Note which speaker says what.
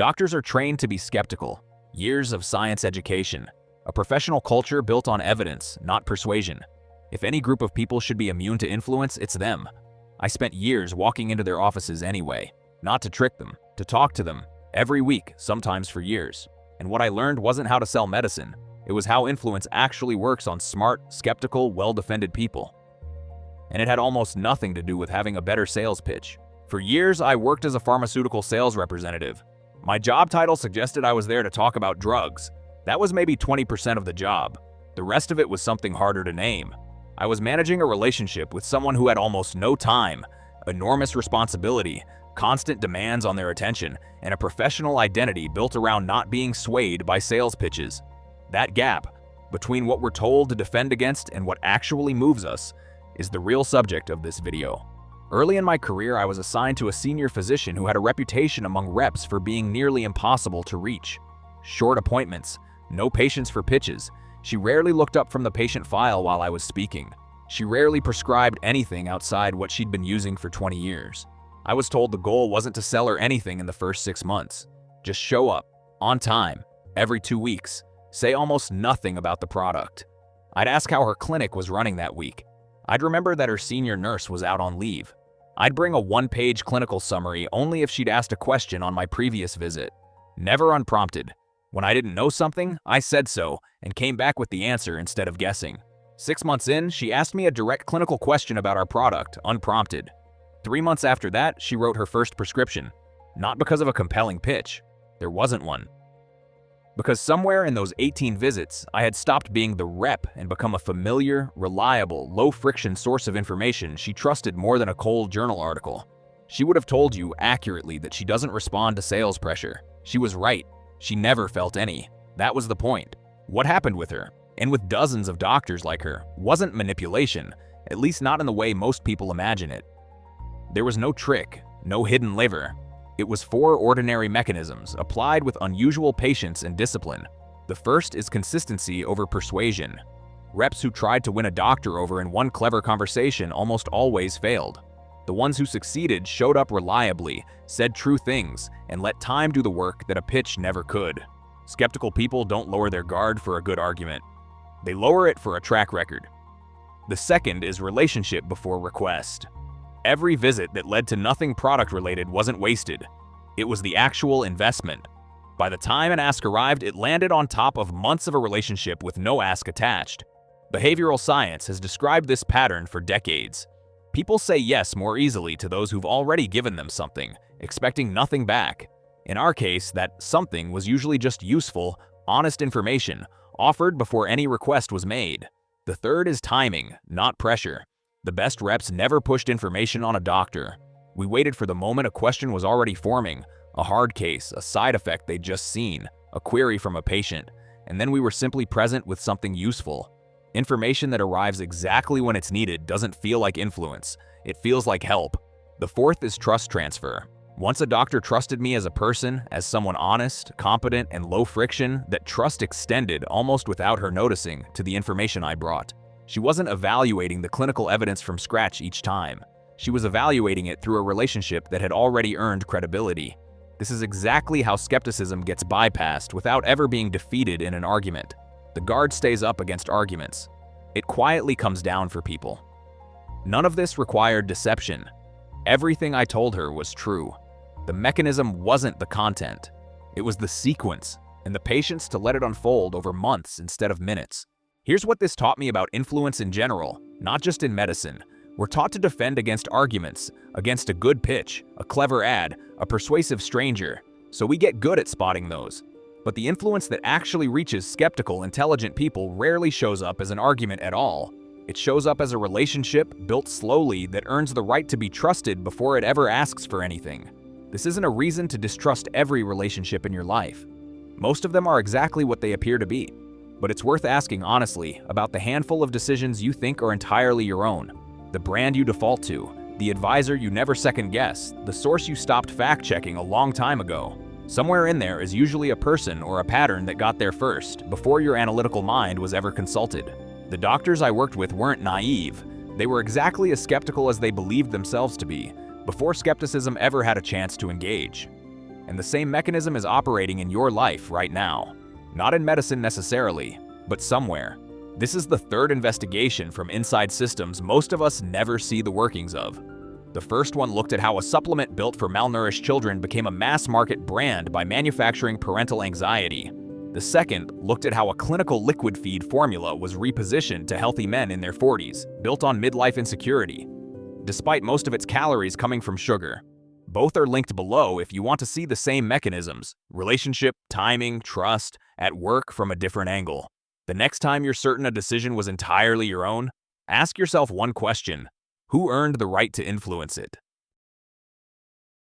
Speaker 1: Doctors are trained to be skeptical. Years of science education. A professional culture built on evidence, not persuasion. If any group of people should be immune to influence, it's them. I spent years walking into their offices anyway. Not to trick them, to talk to them. Every week, sometimes for years. And what I learned wasn't how to sell medicine. It was how influence actually works on smart, skeptical, well-defended people. And it had almost nothing to do with having a better sales pitch. For years, I worked as a pharmaceutical sales representative. My job title suggested I was there to talk about drugs. That was maybe 20% of the job. The rest of it was something harder to name. I was managing a relationship with someone who had almost no time, enormous responsibility, constant demands on their attention, and a professional identity built around not being swayed by sales pitches. That gap between what we're told to defend against and what actually moves us is the real subject of this video. Early in my career, I was assigned to a senior physician who had a reputation among reps for being nearly impossible to reach. Short appointments, no patience for pitches. She rarely looked up from the patient file while I was speaking. She rarely prescribed anything outside what she'd been using for 20 years. I was told the goal wasn't to sell her anything in the first 6 months. Just show up, on time, every 2 weeks. Say almost nothing about the product. I'd ask how her clinic was running that week. I'd remember that her senior nurse was out on leave. I'd bring a one-page clinical summary only if she'd asked a question on my previous visit. Never unprompted. When I didn't know something, I said so and came back with the answer instead of guessing. 6 months in, she asked me a direct clinical question about our product, unprompted. 3 months after that, she wrote her first prescription. Not because of a compelling pitch. There wasn't one. Because somewhere in those 18 visits, I had stopped being the rep and become a familiar, reliable, low-friction source of information she trusted more than a cold journal article. She would have told you accurately that she doesn't respond to sales pressure. She was right. She never felt any. That was the point. What happened with her, and with dozens of doctors like her, wasn't manipulation, at least not in the way most people imagine it. There was no trick, no hidden lever. It was 4 ordinary mechanisms applied with unusual patience and discipline. The first is consistency over persuasion. Reps who tried to win a doctor over in one clever conversation almost always failed. The ones who succeeded showed up reliably, said true things, and let time do the work that a pitch never could. Skeptical people don't lower their guard for a good argument. They lower it for a track record. The second is relationship before request. Every visit that led to nothing product-related wasn't wasted. It was the actual investment. By the time an ask arrived, it landed on top of months of a relationship with no ask attached. Behavioral science has described this pattern for decades. People say yes more easily to those who've already given them something, expecting nothing back. In our case, that something was usually just useful, honest information, offered before any request was made. The third is timing, not pressure. The best reps never pushed information on a doctor. We waited for the moment a question was already forming, a hard case, a side effect they'd just seen, a query from a patient, and then we were simply present with something useful. Information that arrives exactly when it's needed doesn't feel like influence. It feels like help. The fourth is trust transfer. Once a doctor trusted me as a person, as someone honest, competent, and low friction, that trust extended almost without her noticing to the information I brought. She wasn't evaluating the clinical evidence from scratch each time. She was evaluating it through a relationship that had already earned credibility. This is exactly how skepticism gets bypassed without ever being defeated in an argument. The guard stays up against arguments. It quietly comes down for people. None of this required deception. Everything I told her was true. The mechanism wasn't the content. It was the sequence, and the patience to let it unfold over months instead of minutes. Here's what this taught me about influence in general, not just in medicine. We're taught to defend against arguments, against a good pitch, a clever ad, a persuasive stranger, so we get good at spotting those. But the influence that actually reaches skeptical, intelligent people rarely shows up as an argument at all. It shows up as a relationship built slowly that earns the right to be trusted before it ever asks for anything. This isn't a reason to distrust every relationship in your life. Most of them are exactly what they appear to be. But it's worth asking honestly about the handful of decisions you think are entirely your own. The brand you default to, the advisor you never second guess, the source you stopped fact-checking a long time ago. Somewhere in there is usually a person or a pattern that got there first, before your analytical mind was ever consulted. The doctors I worked with weren't naive. They were exactly as skeptical as they believed themselves to be, before skepticism ever had a chance to engage. And the same mechanism is operating in your life right now. Not in medicine necessarily, but somewhere. This is the third investigation from inside systems most of us never see the workings of. The first one looked at how a supplement built for malnourished children became a mass-market brand by manufacturing parental anxiety. The second looked at how a clinical liquid feed formula was repositioned to healthy men in their 40s, built on midlife insecurity, despite most of its calories coming from sugar. Both are linked below if you want to see the same mechanisms: relationship, timing, trust, at work from a different angle. The next time you're certain a decision was entirely your own, ask yourself one question: who earned the right to influence it?